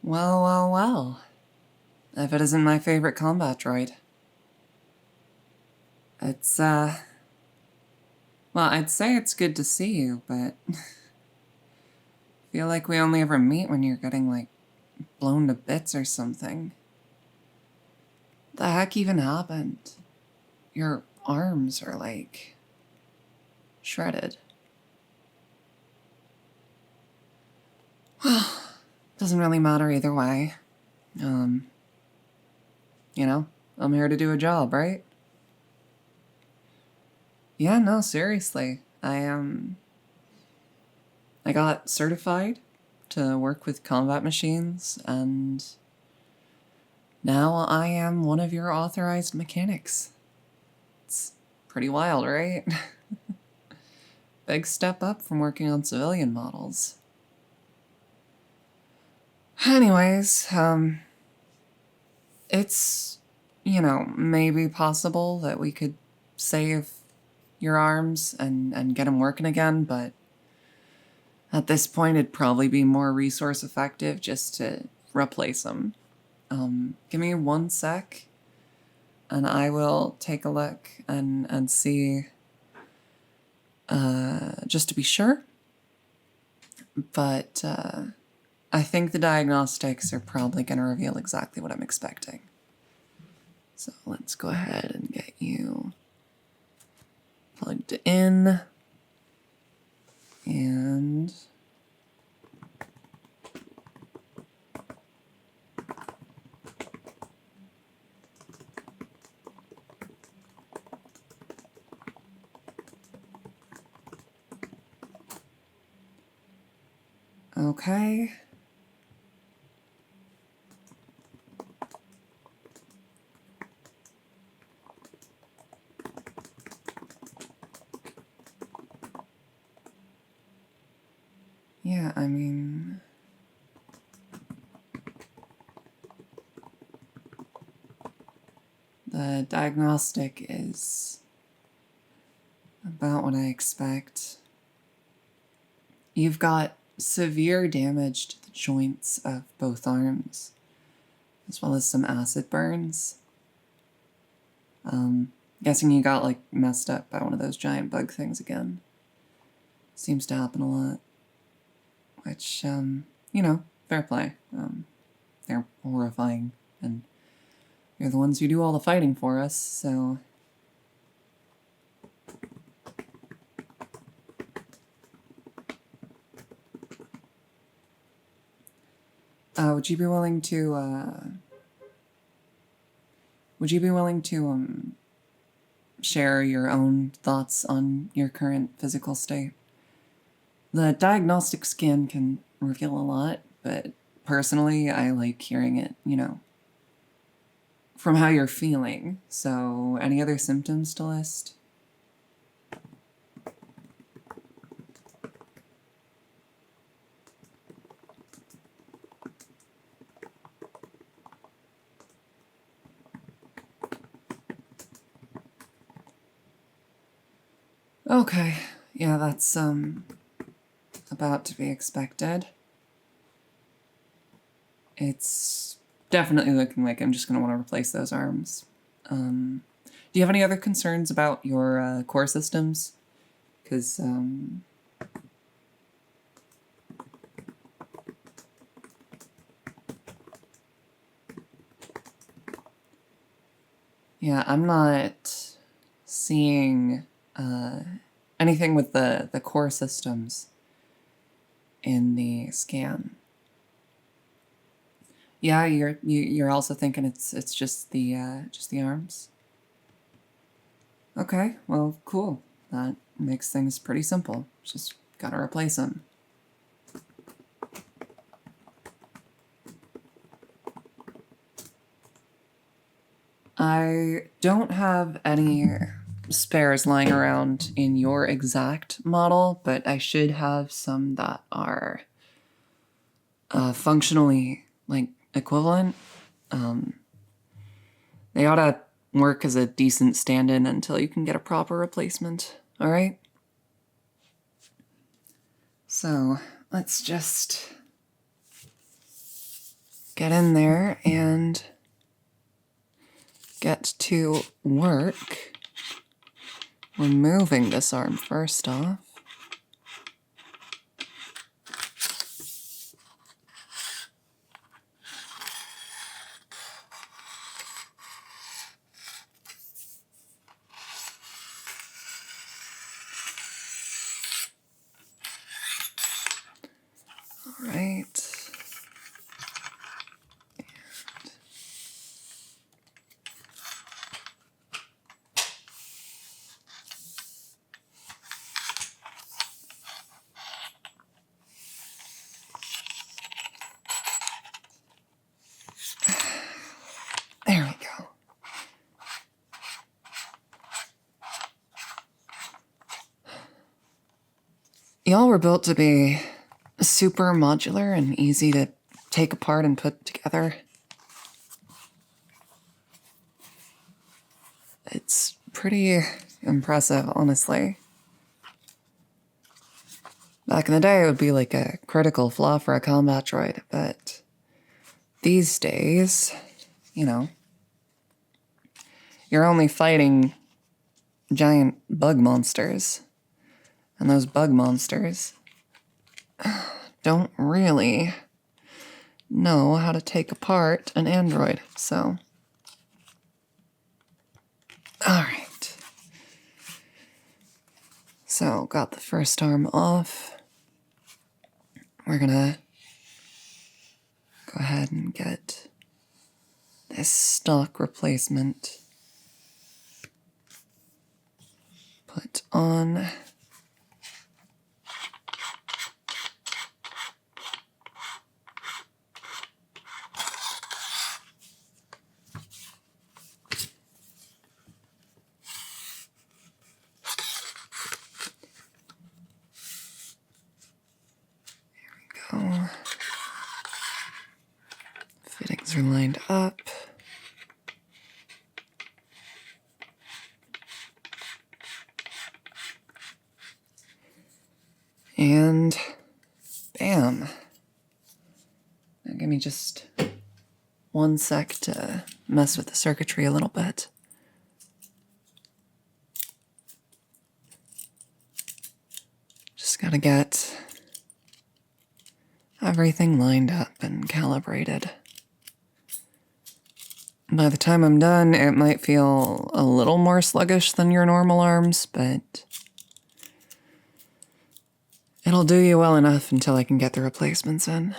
Well, well, well. If it isn't my favorite combat droid. It's, well, I'd say it's good to see you, but I feel like we only ever meet when you're getting, like, blown to bits or something. The heck even happened? Your arms are, like, shredded. Well, doesn't really matter either way. You know, I'm here to do a job, right? Yeah, no, seriously. I got certified to work with combat machines, and now I am one of your authorized mechanics. It's pretty wild, right? Big step up from working on civilian models. Anyways, it's, you know, maybe possible that we could save your arms and get them working again, but at this point it'd probably be more resource effective just to replace them. Give me 1 sec, and I will take a look and see, just to be sure. But I think the diagnostics are probably going to reveal exactly what I'm expecting. So let's go ahead and get you plugged in. And okay. Yeah, I mean, the diagnostic is about what I expect. You've got severe damage to the joints of both arms, as well as some acid burns. Guessing you got, like, messed up by one of those giant bug things again. Seems to happen a lot. Which, you know, fair play. They're horrifying, and you're the ones who do all the fighting for us, so... would you be willing to, share your own thoughts on your current physical state? The diagnostic scan can reveal a lot, but personally, I like hearing it, you know, from how you're feeling. So, any other symptoms to list? Okay, yeah, that's, about to be expected. It's definitely looking like I'm just going to want to replace those arms. Do you have any other concerns about your core systems? Because, yeah, I'm not seeing anything with the core systems in the scan. Yeah, you're also thinking it's just the arms? Okay, well, cool. That makes things pretty simple. Just gotta replace them. I don't have any spares lying around in your exact model, but I should have some that are functionally, like, equivalent. They ought to work as a decent stand-in until you can get a proper replacement, alright? So, let's just get in there and get to work removing this arm first off. All right. There we go. Y'all were built to be super modular and easy to take apart and put together. It's pretty impressive, honestly. Back in the day, it would be like a critical flaw for a combat droid, but these days, you know, you're only fighting giant bug monsters. And those bug monsters don't really know how to take apart an android, so. All right. So, got the first arm off. We're gonna go ahead and get this stock replacement put on. Go. Fittings are lined up. And bam. Now give me just 1 sec to mess with the circuitry a little bit. Just gotta get everything lined up and calibrated. By the time I'm done, it might feel a little more sluggish than your normal arms, but it'll do you well enough until I can get the replacements in.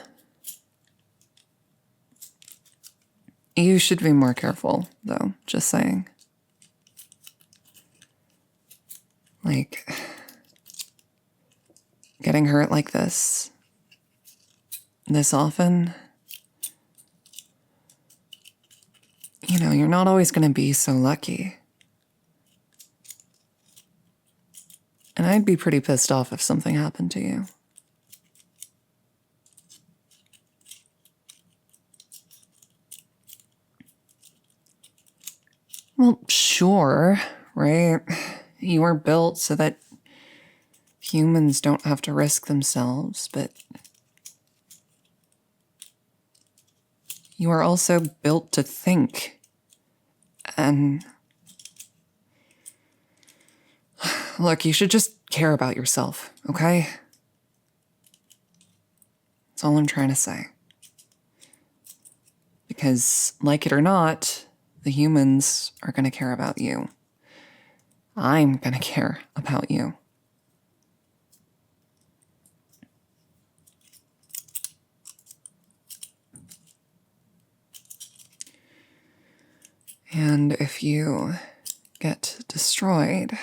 You should be more careful, though, just saying. Like, getting hurt like this often, you know, you're not always going to be so lucky. And I'd be pretty pissed off if something happened to you. Well, sure, right? You were built so that humans don't have to risk themselves, but you are also built to think. And look, you should just care about yourself, okay? That's all I'm trying to say. Because, like it or not, the humans are going to care about you. I'm going to care about you. And if you get destroyed,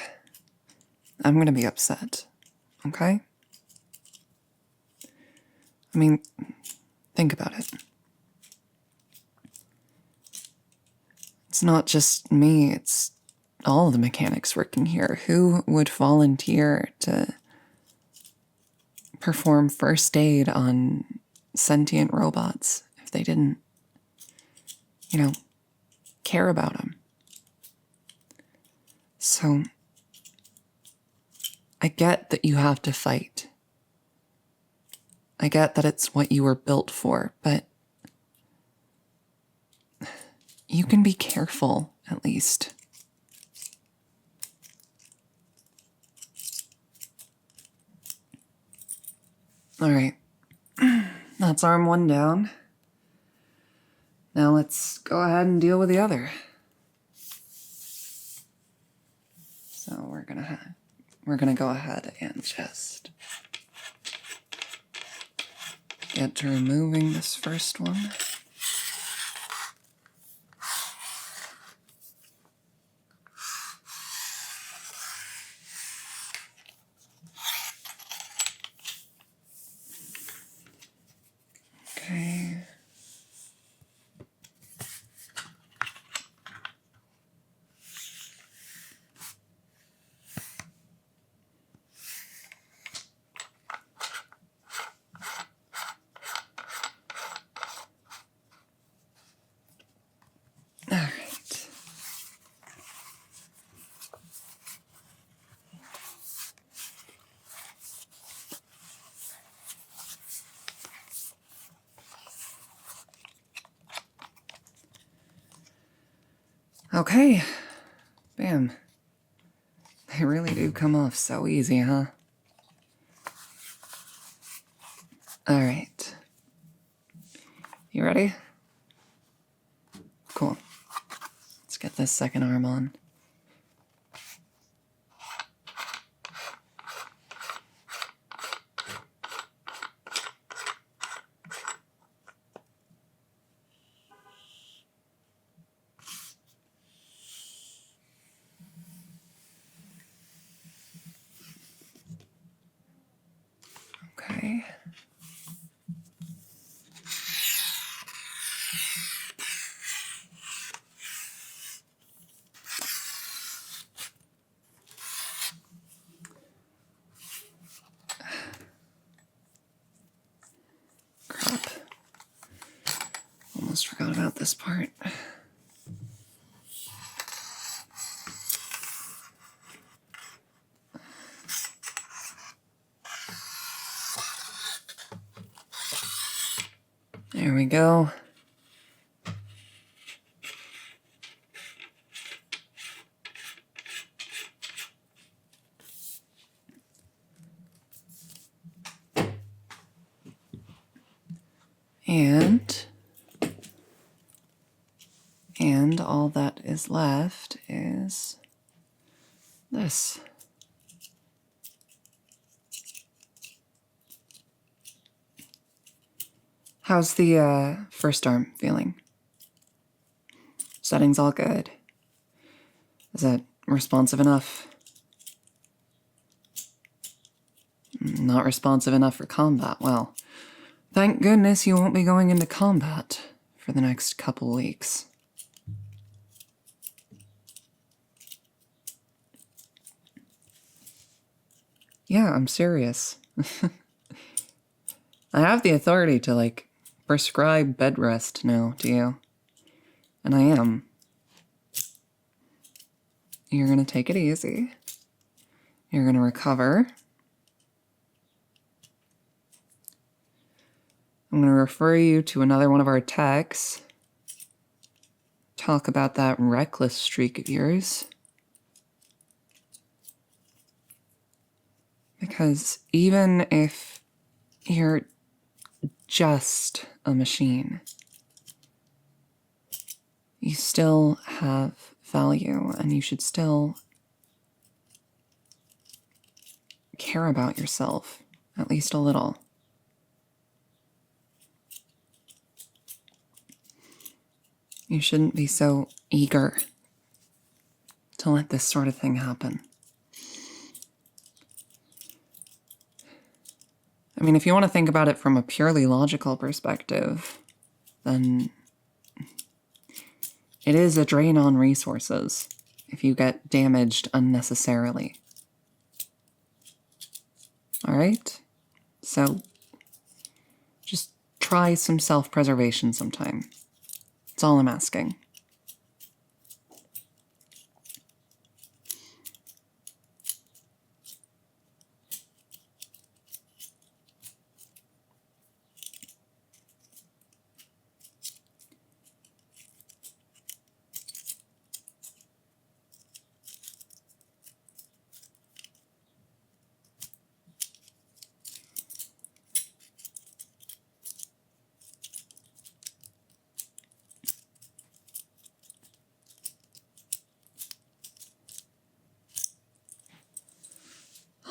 I'm going to be upset, okay? I mean, think about it. It's not just me, it's all the mechanics working here. Who would volunteer to perform first aid on sentient robots if they didn't, you know, care about them? So, I get that you have to fight. I get that it's what you were built for, but You can be careful, at least. All right. That's arm one down. Now let's go ahead and deal with the other. So we're gonna go ahead and just get to removing this first one. Okay. All right. Okay. Bam. They really do come off so easy, huh? All right. You ready? Cool. Let's get this second arm on. Okay. Crap. Almost forgot about this part. There we go. And all that is left is this. How's the first arm feeling? Settings all good. Is it responsive enough? Not responsive enough for combat. Well, thank goodness you won't be going into combat for the next couple weeks. Yeah, I'm serious. I have the authority to, like, prescribe bed rest now to you. And I am. You're gonna take it easy. You're gonna recover. I'm gonna refer you to another one of our techs. Talk about that reckless streak of yours. Because even if you're just a machine, you still have value, and you should still care about yourself, at least a little. You shouldn't be so eager to let this sort of thing happen. I mean, if you want to think about it from a purely logical perspective, then it is a drain on resources if you get damaged unnecessarily. All right? So just try some self-preservation sometime. That's all I'm asking.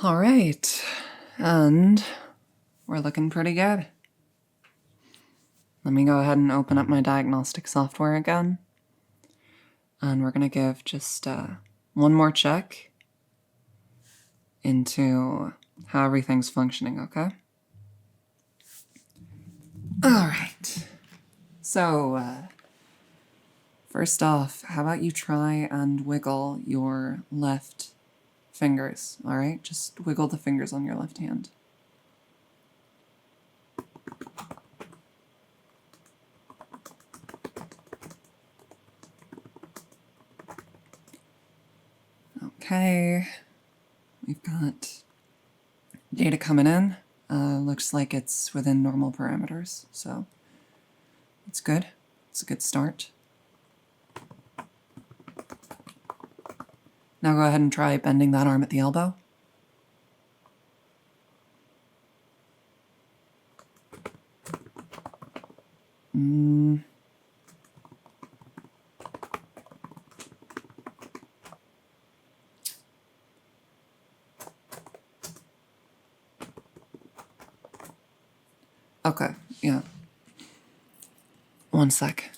All right, and we're looking pretty good. Let me go ahead and open up my diagnostic software again. And we're gonna give just one more check into how everything's functioning, okay? All right. So, first off, how about you try and wiggle your left fingers, all right? Just wiggle the fingers on your left hand. Okay, we've got data coming in. Looks like it's within normal parameters, so it's good. It's a good start. Now go ahead and try bending that arm at the elbow. Okay, yeah. One sec.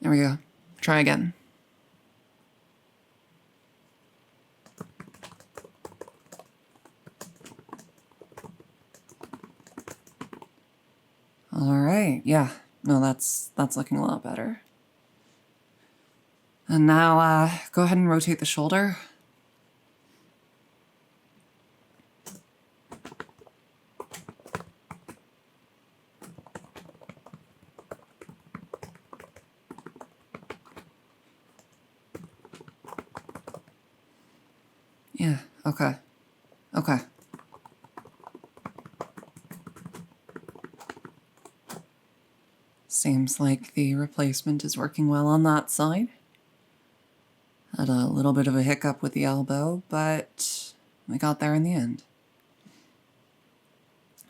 There we go. Try again. All right, yeah. No, that's looking a lot better. And now, go ahead and rotate the shoulder. Yeah, okay. Okay. Seems like the replacement is working well on that side. Had a little bit of a hiccup with the elbow, but we got there in the end.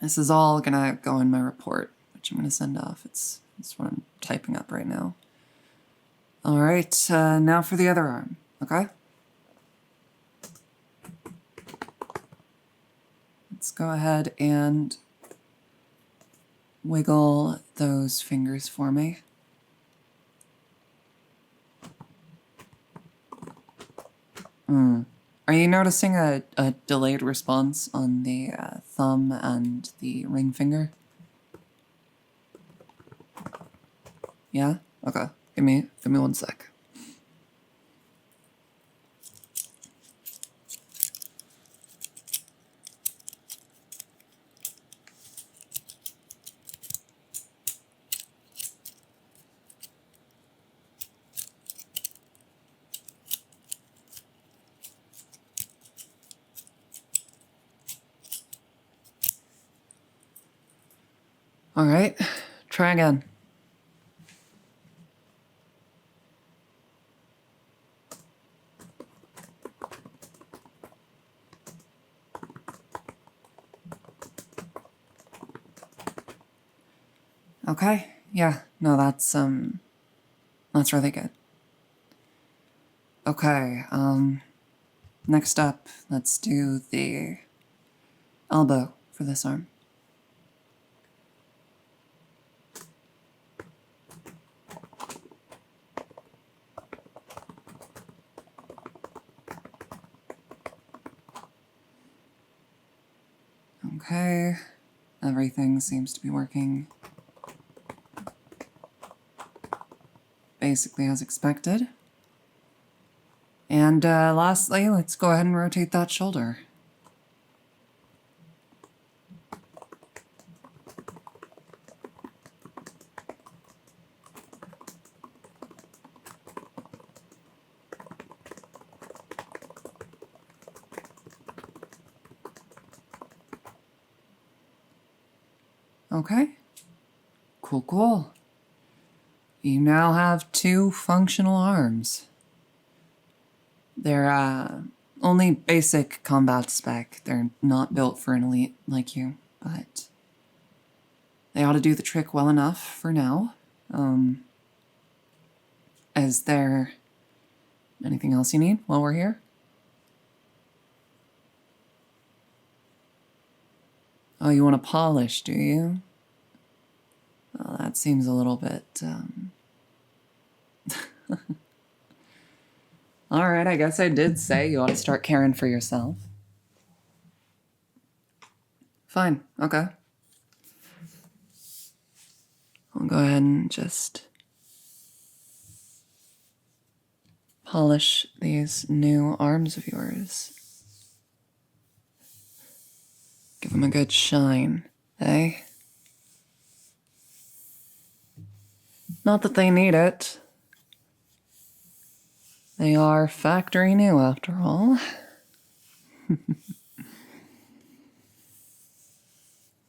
This is all gonna go in my report, which I'm gonna send off. It's what I'm typing up right now. All right, now for the other arm, okay? Let's go ahead and wiggle those fingers for me. Are you noticing a delayed response on the thumb and the ring finger? Yeah? Okay. Give me 1 sec. All right, try again. Okay, yeah, no, that's really good. Okay, next up, let's do the elbow for this arm. Okay, everything seems to be working basically as expected. And lastly, let's go ahead and rotate that shoulder. Okay, cool. You now have 2 functional arms. They're only basic combat spec. They're not built for an elite like you, but They ought to do the trick well enough for now. Is there anything else you need while we're here? Oh, you want to polish, do you? Well, that seems a little bit, Alright, I guess I did say you ought to start caring for yourself. Fine, okay. I'll go ahead and just polish these new arms of yours. Give them a good shine, eh? Not that they need it. They are factory new, after all.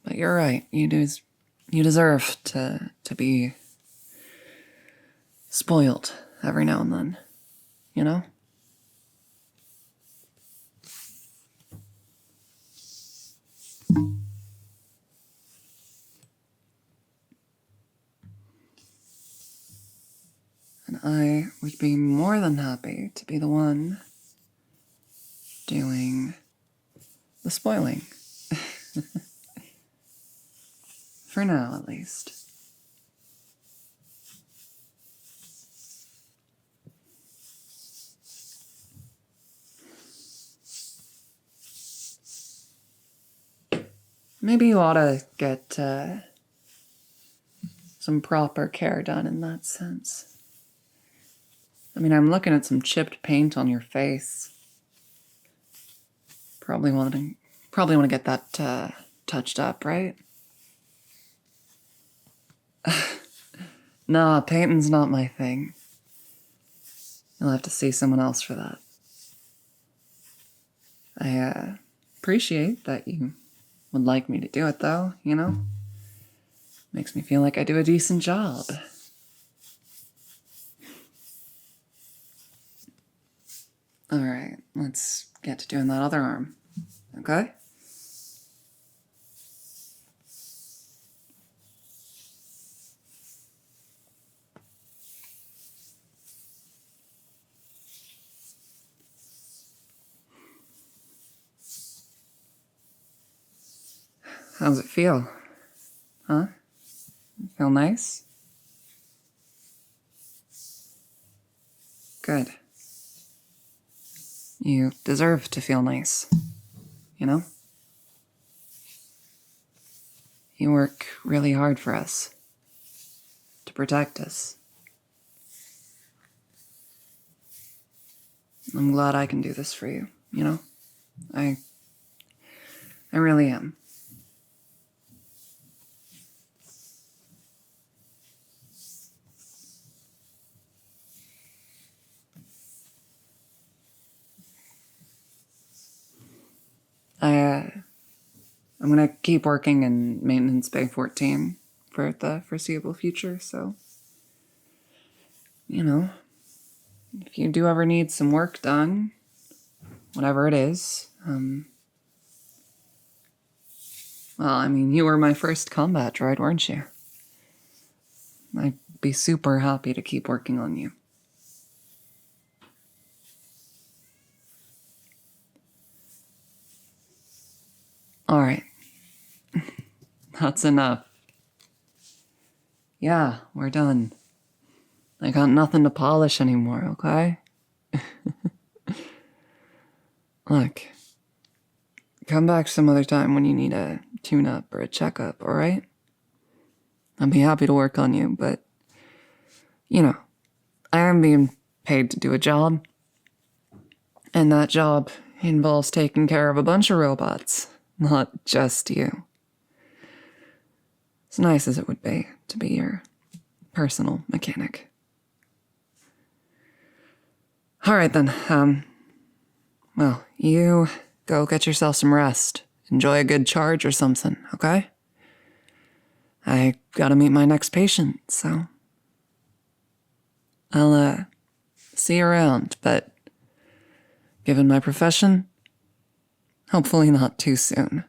But you're right. You deserve to be spoiled every now and then. You know? And I would be more than happy to be the one doing the spoiling. For now, at least. Maybe you ought to get some proper care done in that sense. I mean, I'm looking at some chipped paint on your face. Probably want to get that touched up, right? Nah, painting's not my thing. You'll have to see someone else for that. I appreciate that you would like me to do it, though, you know? Makes me feel like I do a decent job. Alright, let's get to doing that other arm, okay? How's it feel? Huh? Feel nice? Good. You deserve to feel nice, you know? You work really hard for us, to protect us. I'm glad I can do this for you, you know? I really am. I'm gonna keep working in maintenance bay 14 for the foreseeable future, so, you know, if you do ever need some work done, whatever it is, well, I mean, you were my first combat droid, weren't you? I'd be super happy to keep working on you. Alright. That's enough. Yeah, we're done. I got nothing to polish anymore, okay? Look, come back some other time when you need a tune-up or a checkup, alright? I'd be happy to work on you, but, you know, I am being paid to do a job, and that job involves taking care of a bunch of robots, not just you. As nice as it would be to be your personal mechanic. Alright then, well, you go get yourself some rest. Enjoy a good charge or something, okay? I gotta meet my next patient, so I'll, see you around, but given my profession, hopefully not too soon.